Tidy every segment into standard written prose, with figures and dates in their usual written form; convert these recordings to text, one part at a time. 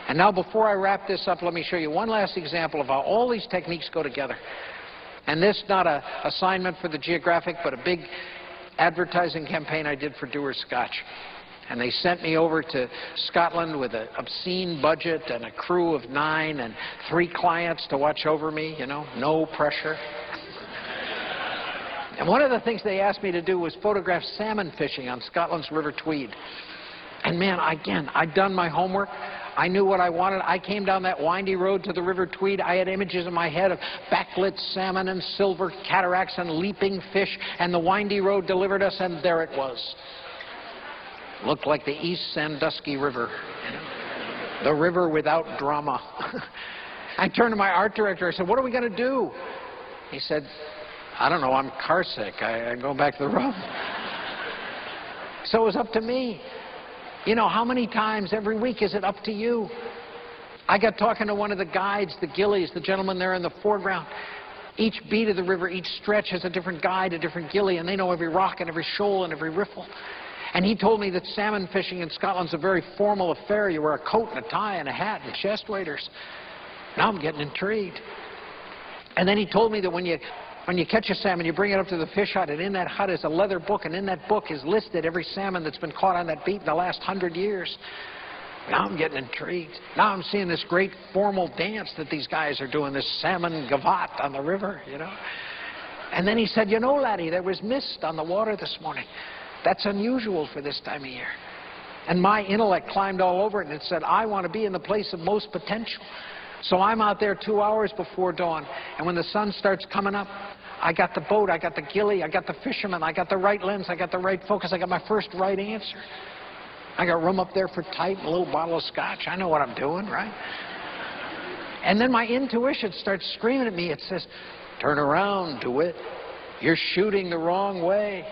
And now, before I wrap this up, let me show you one last example of how all these techniques go together. And this, not an assignment for the Geographic, but a big advertising campaign I did for Dewar's Scotch. And they sent me over to Scotland with an obscene budget and a crew of 9 and 3 clients to watch over me, you know, no pressure. And one of the things they asked me to do was photograph salmon fishing on Scotland's River Tweed. And man, again, I'd done my homework. I knew what I wanted. I came down that windy road to the River Tweed. I had images in my head of backlit salmon and silver cataracts and leaping fish, and the windy road delivered us, and there it was. Looked like the East Sandusky River, the river without drama. I turned to my art director. I said, "What are we going to do?" He said, "I don't know, I'm car sick. I'm going back to the room." So it was up to me. You know, how many times every week is it up to you? I got talking to one of the guides, the gillies, the gentleman there in the foreground. Each beat of the river, each stretch has a different guide, a different gilly, and they know every rock and every shoal and every riffle. And he told me that salmon fishing in Scotland's a very formal affair. You wear a coat and a tie and a hat and chest waders. Now I'm getting intrigued. And then he told me that when you catch a salmon, you bring it up to the fish hut, and in that hut is a leather book, and in that book is listed every salmon that's been caught on that beat in the last 100 years. Now I'm getting intrigued. Now I'm seeing this great formal dance that these guys are doing, this salmon gavotte on the river, you know. And then he said, "You know, laddie, there was mist on the water this morning. That's unusual for this time of year." And my intellect climbed all over it, and it said, I want to be in the place of most potential. So I'm out there 2 hours before dawn, and when the sun starts coming up, I got the boat, I got the gilly, I got the fisherman, I got the right lens, I got the right focus, I got my first right answer. I got room up there for type, a little bottle of scotch. I know what I'm doing, right? And then my intuition starts screaming at me. It says, "Turn around, Dewitt. You're shooting the wrong way."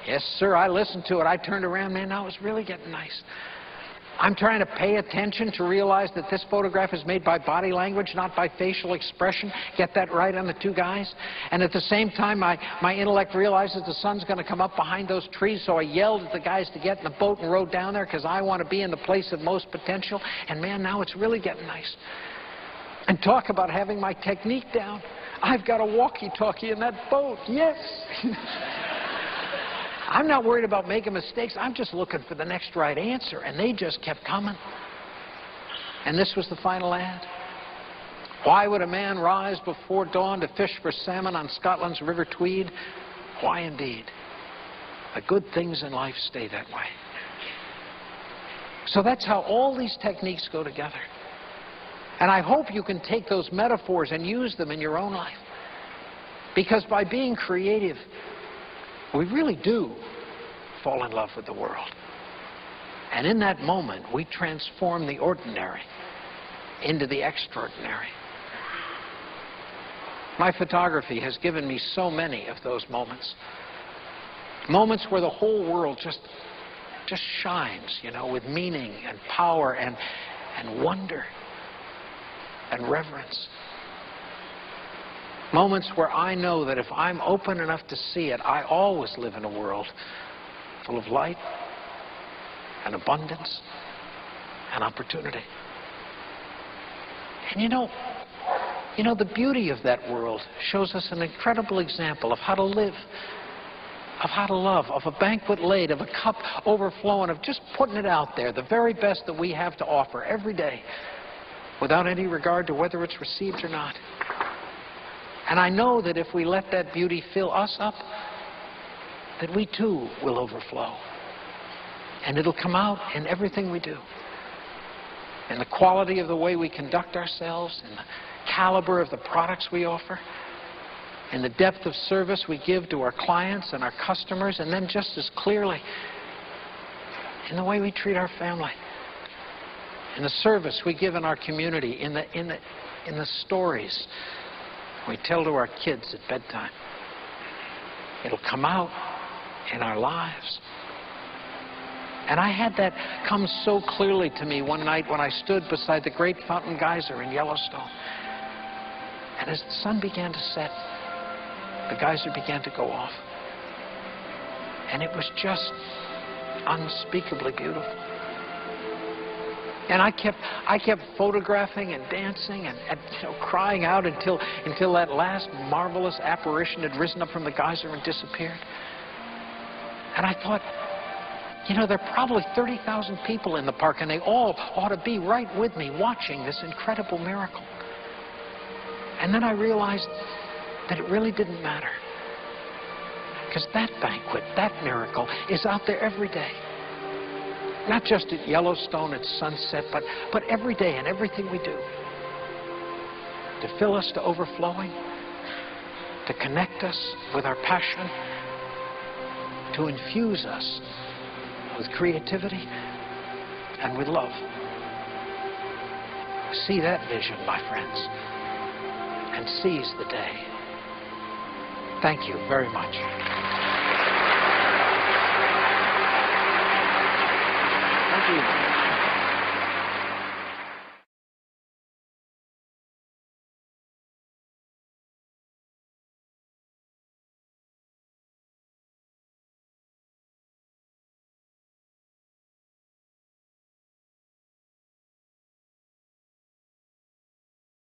Yes, sir, I listened to it. I turned around, man, now it was really getting nice. I'm trying to pay attention to realize that this photograph is made by body language, not by facial expression. Get that right on the 2 guys. And at the same time, my intellect realizes the sun's going to come up behind those trees, so I yelled at the guys to get in the boat and rowed down there because I want to be in the place of most potential. And man, now it's really getting nice. And talk about having my technique down. I've got a walkie-talkie in that boat. Yes. I'm not worried about making mistakes. I'm just looking for the next right answer. And they just kept coming. And this was the final ad. Why would a man rise before dawn to fish for salmon on Scotland's River Tweed? Why indeed? The good things in life stay that way. So that's how all these techniques go together. And I hope you can take those metaphors and use them in your own life. Because by being creative, we really do fall in love with the world. And in that moment, we transform the ordinary into the extraordinary. My photography has given me so many of those moments. Moments where the whole world just shines, you know, with meaning and power and wonder and reverence. Moments where I know that if I'm open enough to see it, I always live in a world full of light and abundance and opportunity. And you know, the beauty of that world shows us an incredible example of how to live, of how to love, of a banquet laid, of a cup overflowing, of just putting it out there, the very best that we have to offer every day, without any regard to whether it's received or not. And I know that if we let that beauty fill us up, that we too will overflow. And it'll come out in everything we do. In the quality of the way we conduct ourselves, in the caliber of the products we offer, in the depth of service we give to our clients and our customers, and then just as clearly, in the way we treat our family, in the service we give in our community, in the stories we tell to our kids at bedtime. It'll come out in our lives. And I had that come so clearly to me one night when I stood beside the great fountain geyser in Yellowstone. And as the sun began to set, the geyser began to go off. And it was just unspeakably beautiful. And I kept photographing and dancing and crying out until that last marvelous apparition had risen up from the geyser and disappeared. And I thought, there are probably 30,000 people in the park, and they all ought to be right with me watching this incredible miracle. And then I realized that it really didn't matter. Because that banquet, that miracle, is out there every day. Not just at Yellowstone at sunset, but every day in everything we do. To fill us to overflowing, to connect us with our passion, to infuse us with creativity and with love. See that vision, my friends, and seize the day. Thank you very much. Thank you.